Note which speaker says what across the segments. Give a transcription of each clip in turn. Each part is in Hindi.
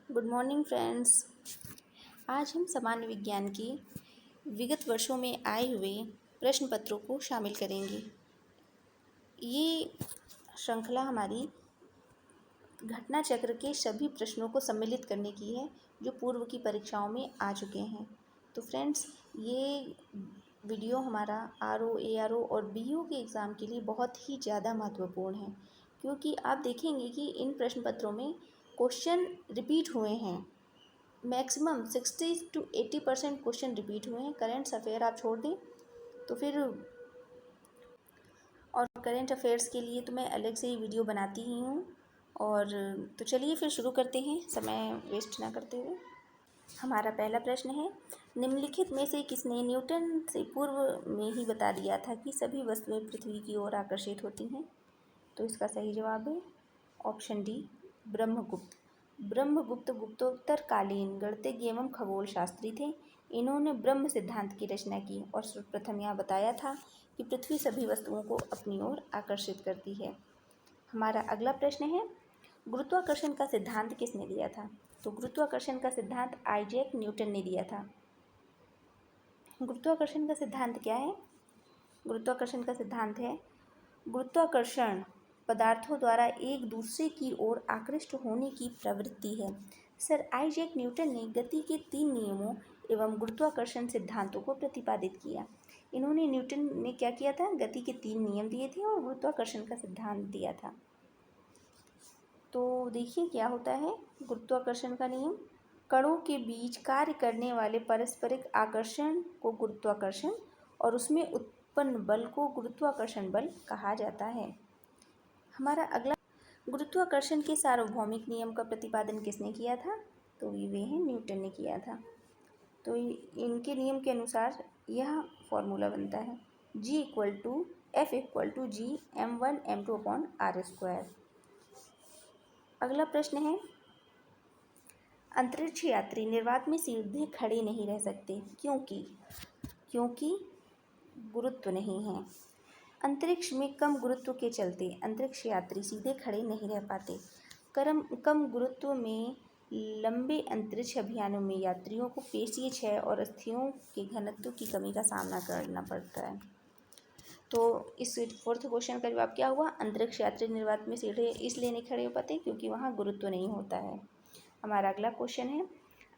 Speaker 1: Good morning friends. आज हम सामान्य विज्ञान की विगत वर्षों में आए हुए प्रश्न पत्रों को शामिल करेंगे। ये श्रृंखला हमारी घटना चक्र के सभी प्रश्नों को सम्मिलित करने की है जो पूर्व की परीक्षाओं में आ चुके हैं। तो फ्रेंड्स, ये वीडियो हमारा आरओ, एआरओ और बीओ के एग्ज़ाम के लिए बहुत ही ज़्यादा महत्वपूर्ण है, क्योंकि आप देखेंगे कि इन प्रश्न पत्रों में क्वेश्चन रिपीट हुए हैं। मैक्सिमम 60 to 80% क्वेश्चन रिपीट हुए हैं। करेंट अफेयर आप छोड़ दें तो फिर, और करेंट अफेयर्स के लिए तो मैं अलग से ही वीडियो बनाती ही हूँ। और तो चलिए फिर शुरू करते हैं, समय वेस्ट ना करते हुए। हमारा पहला प्रश्न है, निम्नलिखित में से किसने न्यूटन से पूर्व में ही बता दिया था कि सभी वस्तुएं पृथ्वी की ओर आकर्षित होती हैं? तो इसका सही जवाब है ऑप्शन डी, ब्रह्मगुप्त। ब्रह्मगुप्त गुप्तोत्तरकालीन गणितज्ञ एवं खगोल शास्त्री थे। इन्होंने ब्रह्म सिद्धांत की रचना की और सर्वप्रथम यह बताया था कि पृथ्वी सभी वस्तुओं को अपनी ओर आकर्षित करती है। हमारा अगला प्रश्न है, गुरुत्वाकर्षण का सिद्धांत किसने दिया था? तो गुरुत्वाकर्षण का सिद्धांत आइजैक न्यूटन ने दिया था। गुरुत्वाकर्षण का सिद्धांत क्या है? गुरुत्वाकर्षण का सिद्धांत है, गुरुत्वाकर्षण पदार्थों द्वारा एक दूसरे की ओर आकृष्ट होने की प्रवृत्ति है। सर आइजैक न्यूटन ने गति के 3 नियमों एवं गुरुत्वाकर्षण सिद्धांतों को प्रतिपादित किया। न्यूटन ने क्या किया था? गति के 3 नियम दिए थे और गुरुत्वाकर्षण का सिद्धांत दिया था। तो देखिए क्या होता है गुरुत्वाकर्षण का नियम। कणों के बीच कार्य करने वाले पारस्परिक आकर्षण को गुरुत्वाकर्षण और उसमें उत्पन्न बल को गुरुत्वाकर्षण बल कहा जाता है। हमारा अगला, गुरुत्वाकर्षण के सार्वभौमिक नियम का प्रतिपादन किसने किया था? तो वे हैं न्यूटन ने किया था। तो इनके नियम के अनुसार यह फॉर्मूला बनता है, G=F=G m1m2/r²। अगला प्रश्न है, अंतरिक्ष यात्री निर्वात में सीधे खड़े नहीं रह सकते क्योंकि गुरुत्व नहीं है। अंतरिक्ष में कम गुरुत्व के चलते अंतरिक्ष यात्री सीधे खड़े नहीं रह पाते। कम गुरुत्व में लंबे अंतरिक्ष अभियानों में यात्रियों को पेशीय क्षय और अस्थियों के घनत्व की कमी का सामना करना पड़ता है। तो इस फोर्थ क्वेश्चन का जवाब क्या हुआ? अंतरिक्ष यात्री निर्वात में सीधे इसलिए नहीं खड़े हो पाते क्योंकि वहाँ गुरुत्व नहीं होता है। हमारा अगला क्वेश्चन है,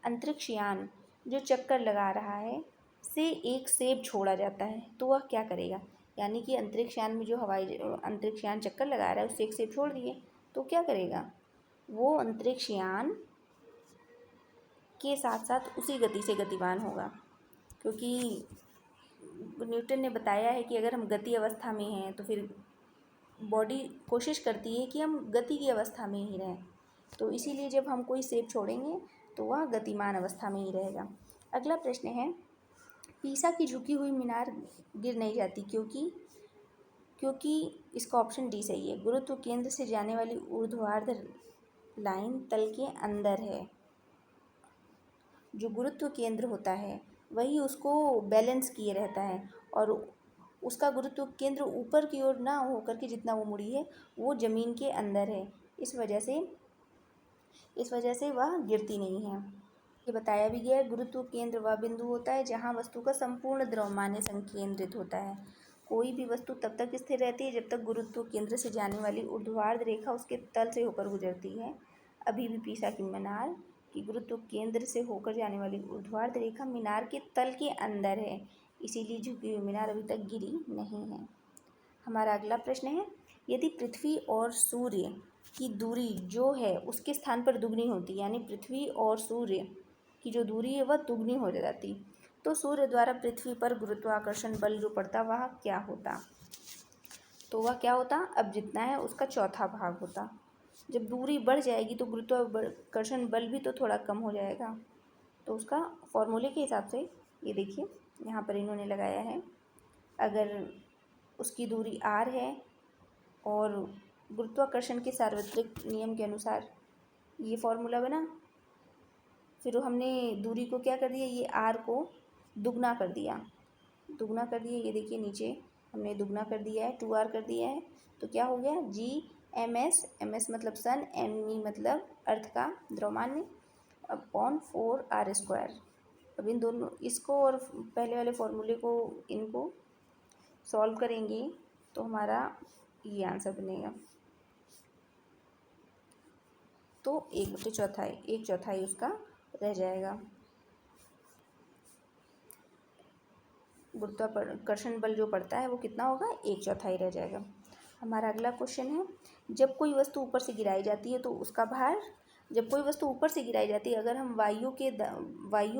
Speaker 1: अंतरिक्ष यान जो चक्कर लगा रहा है से एक सेब छोड़ा जाता है तो वह क्या करेगा? यानी कि अंतरिक्ष यान में जो अंतरिक्ष यान चक्कर लगा रहा है उससे एक सेब छोड़ दिए तो क्या करेगा? वो अंतरिक्ष यान के साथ साथ उसी गति से गतिमान होगा, क्योंकि न्यूटन ने बताया है कि अगर हम गति अवस्था में हैं तो फिर बॉडी कोशिश करती है कि हम गति की अवस्था में ही रहें, तो इसीलिए जब हम कोई सेब छोड़ेंगे तो वह गतिमान अवस्था में ही रहेगा। अगला प्रश्न है, पीसा की झुकी हुई मीनार गिर नहीं जाती क्योंकि इसका ऑप्शन डी सही है, गुरुत्व केंद्र से जाने वाली ऊर्ध्वाधर लाइन तल के अंदर है। जो गुरुत्व केंद्र होता है वही उसको बैलेंस किए रहता है और उसका गुरुत्व केंद्र ऊपर की ओर ना होकर के जितना वो मुड़ी है वो ज़मीन के अंदर है, इस वजह से वह गिरती नहीं है। ये बताया भी गया है, गुरुत्व केंद्र वह बिंदु होता है जहाँ वस्तु का संपूर्ण द्रव्यमान संकेंद्रित होता है। कोई भी वस्तु तब तक स्थिर रहती है जब तक गुरुत्व केंद्र से जाने वाली ऊर्ध्वाधर रेखा उसके तल से होकर गुजरती है। अभी भी पीसा की मीनार की गुरुत्व केंद्र से होकर जाने वाली ऊर्ध्वाधर रेखा मीनार के तल के अंदर है, इसीलिए झुकी हुई मीनार अभी तक गिरी नहीं है। हमारा अगला प्रश्न है, यदि पृथ्वी और सूर्य की दूरी जो है उसके स्थान पर दुगनी होती, यानी पृथ्वी और सूर्य की जो दूरी है वह दुगनी हो जाती, तो सूर्य द्वारा पृथ्वी पर गुरुत्वाकर्षण बल जो पड़ता वह क्या होता? तो वह क्या होता? अब जितना है उसका चौथा भाग होता। जब दूरी बढ़ जाएगी तो गुरुत्वाकर्षण बल भी तो थोड़ा कम हो जाएगा। तो उसका फॉर्मूले के हिसाब से ये देखिए यहाँ पर इन्होंने लगाया है, अगर उसकी दूरी r है और गुरुत्वाकर्षण के सार्वत्रिक नियम के अनुसार ये फॉर्मूला बना, फिर हमने दूरी को क्या कर दिया, ये r को दुगना कर दिया, ये देखिए नीचे हमने दुगना कर दिया है, 2r कर दिया है, तो क्या हो गया, G ms, ms मतलब सन, me मतलब अर्थ का द्रव्यमान, अपॉन 4r²। अब इन दोनों इसको और पहले वाले फॉर्मूले को इनको सॉल्व करेंगे तो हमारा ये आंसर बनेगा। तो 1/4, 1/4 उसका रह जाएगा। गुरुत्वाकर्षण बल जो पड़ता है वो कितना होगा, 1/4 रह जाएगा। हमारा अगला क्वेश्चन है, जब कोई वस्तु ऊपर से गिराई जाती है तो उसका भार। जब कोई वस्तु ऊपर से गिराई जाती है, अगर हम वायु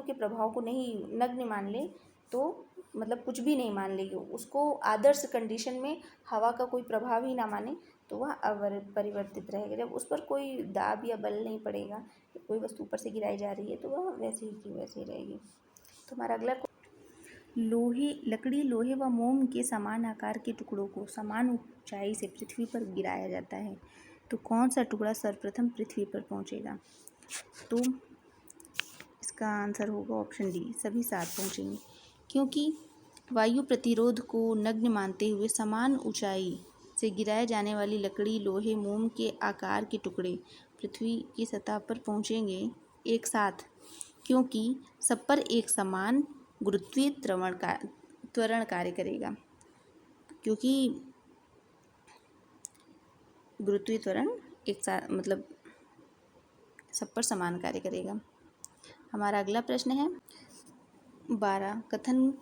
Speaker 1: के प्रभाव को नहीं नग्न मान लें, तो मतलब कुछ भी नहीं मान लेंगे, उसको आदर्श कंडीशन में हवा का कोई प्रभाव ही ना माने, तो वह अपरिवर्तित रहेगा। जब उस पर कोई दाब या बल नहीं पड़ेगा, कोई वस्तु ऊपर से गिराई जा रही है, तो वह वैसे ही की वैसे ही रहेगी। तो हमारा अगला, लकड़ी, लोहे व मोम के समान आकार के टुकड़ों को समान ऊंचाई से पृथ्वी पर गिराया जाता है, तो कौन सा टुकड़ा सर्वप्रथम पृथ्वी पर पहुंचेगा। तो इसका आंसर होगा ऑप्शन डी, सभी साथ पहुंचेंगे, क्योंकि वायु प्रतिरोध को नग्न मानते हुए समान ऊंचाई से गिराए जाने वाली लकड़ी, लोहे, मोम के आकार के टुकड़े पृथ्वी की सतह पर पहुंचेंगे एक साथ, क्योंकि सब पर एक समान गुरुत्वीय त्वरण कार्य करेगा, क्योंकि गुरुत्वीय त्वरण एक साथ मतलब सब पर समान कार्य करेगा। हमारा अगला प्रश्न है 12, कथन,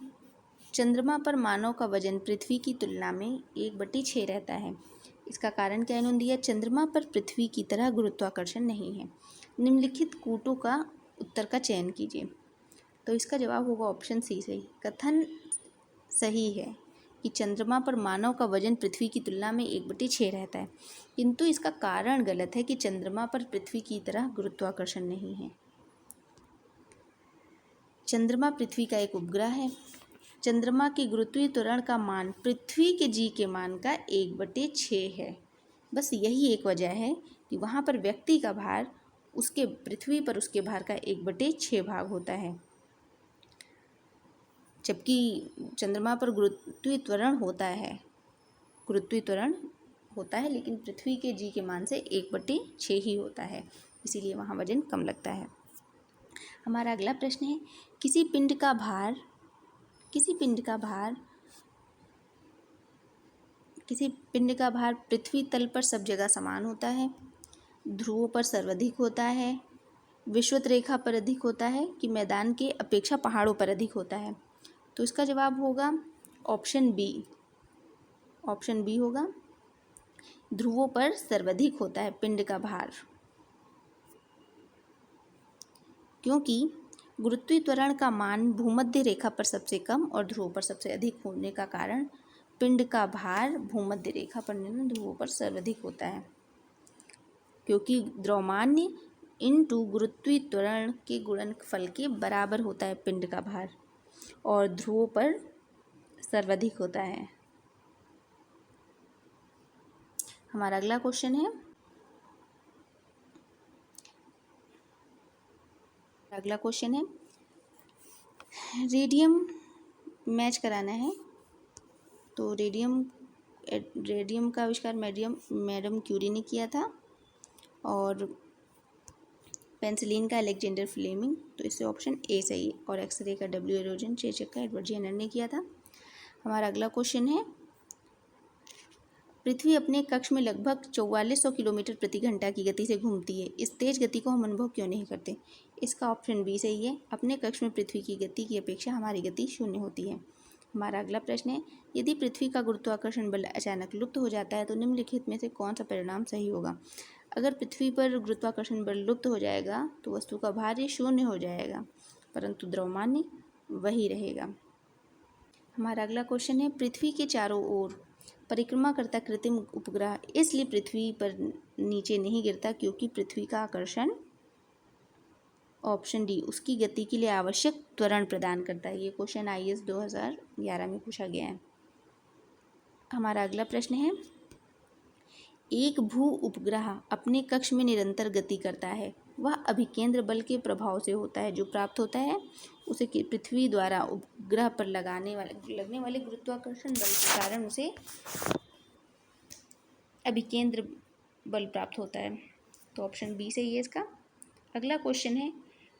Speaker 1: चंद्रमा पर मानव का वजन पृथ्वी की तुलना में 1/6 रहता है, इसका कारण क्या इन्होंने दिया। चंद्रमा पर पृथ्वी की तरह गुरुत्वाकर्षण नहीं है, निम्नलिखित कूटों का उत्तर का चयन कीजिए। तो इसका जवाब होगा ऑप्शन सी सही। कथन सही है कि चंद्रमा पर मानव का वजन पृथ्वी की तुलना में 1/6 रहता है, किंतु इसका कारण गलत है कि चंद्रमा पर पृथ्वी की तरह गुरुत्वाकर्षण नहीं है। चंद्रमा पृथ्वी का एक उपग्रह है। चंद्रमा के गुरुत्वीय त्वरण का मान पृथ्वी के जी के मान का 1/6 है। बस यही एक वजह है कि वहाँ पर व्यक्ति का भार उसके पृथ्वी पर उसके भार का 1/6 भाग होता है, जबकि चंद्रमा पर गुरुत्वीय त्वरण होता है, लेकिन पृथ्वी के जी के मान से 1/6 ही होता है, इसीलिए वहाँ वजन कम लगता है। हमारा अगला प्रश्न है, किसी पिंड का भार पृथ्वी तल पर सब जगह समान होता है, ध्रुवों पर सर्वाधिक होता है, विषुवत रेखा पर अधिक होता है, कि मैदान के अपेक्षा पहाड़ों पर अधिक होता है। तो इसका जवाब होगा ऑप्शन बी होगा, ध्रुवों पर सर्वाधिक होता है पिंड का भार, क्योंकि गुरुत्वीय त्वरण का मान भूमध्य रेखा पर सबसे कम और ध्रुवों पर सबसे अधिक होने का कारण पिंड का भार भूमध्य रेखा पर नहीं, ध्रुवों पर सर्वाधिक होता है, क्योंकि द्रव्यमान्य इंटू गुरुत्वीय त्वरण के गुणनफल के बराबर होता है पिंड का भार, और ध्रुवों पर सर्वाधिक होता है। हमारा अगला क्वेश्चन है, रेडियम मैच कराना है। तो रेडियम का आविष्कार मैडम क्यूरी ने किया था, और पेंसिलिन का अलेक्जेंडर फ्लेमिंग। तो इससे ऑप्शन ए सही, और एक्सरे का डब्ल्यू एरोजन चेचक का एडवर्ड जेनर ने किया था। हमारा अगला क्वेश्चन है, पृथ्वी अपने कक्ष में लगभग 4400 किलोमीटर प्रति घंटा की गति से घूमती है, इस तेज गति को हम अनुभव क्यों नहीं करते। इसका ऑप्शन बी सही है, अपने कक्ष में पृथ्वी की गति की अपेक्षा हमारी गति शून्य होती है। हमारा अगला प्रश्न है, यदि पृथ्वी का गुरुत्वाकर्षण बल अचानक लुप्त हो जाता है तो निम्नलिखित में से कौन सा परिणाम सही होगा। अगर पृथ्वी पर गुरुत्वाकर्षण बल लुप्त हो जाएगा तो वस्तु का भार शून्य हो जाएगा, परंतु द्रव्यमान्य वही रहेगा। हमारा अगला क्वेश्चन है, पृथ्वी के चारों ओर परिक्रमा करता कृत्रिम उपग्रह इसलिए पृथ्वी पर नीचे नहीं गिरता क्योंकि पृथ्वी का आकर्षण, ऑप्शन डी, उसकी गति के लिए आवश्यक त्वरण प्रदान करता है। ये क्वेश्चन IAS 2011 में पूछा गया है। हमारा अगला प्रश्न है, एक भू उपग्रह अपने कक्ष में निरंतर गति करता है, वह अभिकेंद्र बल के प्रभाव से होता है, जो प्राप्त होता है उसे पृथ्वी द्वारा उपग्रह पर लगने वाले गुरुत्वाकर्षण बल के कारण उसे अभिकेंद्र बल प्राप्त होता है। तो ऑप्शन बी सही है इसका। अगला क्वेश्चन है,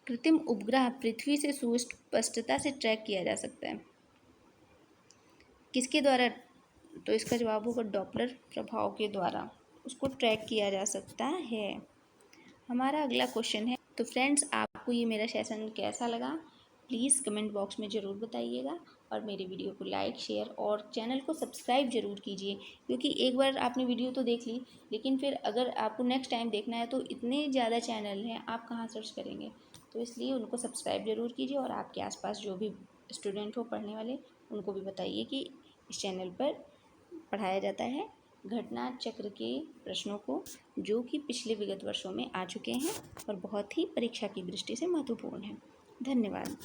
Speaker 1: कृत्रिम उपग्रह पृथ्वी से सुस्पष्टता से ट्रैक किया जा सकता है। किसके द्वारा? तो इसका जवाब होगा डॉपलर प्रभाव के द्वारा उसको ट्रैक किया जा सकता है। हमारा अगला क्वेश्चन है, तो फ्रेंड्स आपको ये मेरा सेशन कैसा लगा प्लीज़ कमेंट बॉक्स में ज़रूर बताइएगा और मेरे वीडियो को लाइक शेयर और चैनल को सब्सक्राइब ज़रूर कीजिए, क्योंकि एक बार आपने वीडियो तो देख ली लेकिन फिर अगर आपको नेक्स्ट टाइम देखना है तो इतने ज़्यादा चैनल हैं आप कहाँ सर्च करेंगे, तो इसलिए उनको सब्सक्राइब ज़रूर कीजिए और आपके आसपास जो भी स्टूडेंट हो पढ़ने वाले उनको भी बताइए कि इस चैनल पर पढ़ाया जाता है घटना चक्र के प्रश्नों को, जो कि पिछले विगत वर्षों में आ चुके हैं और बहुत ही परीक्षा की दृष्टि से महत्वपूर्ण है। धन्यवाद।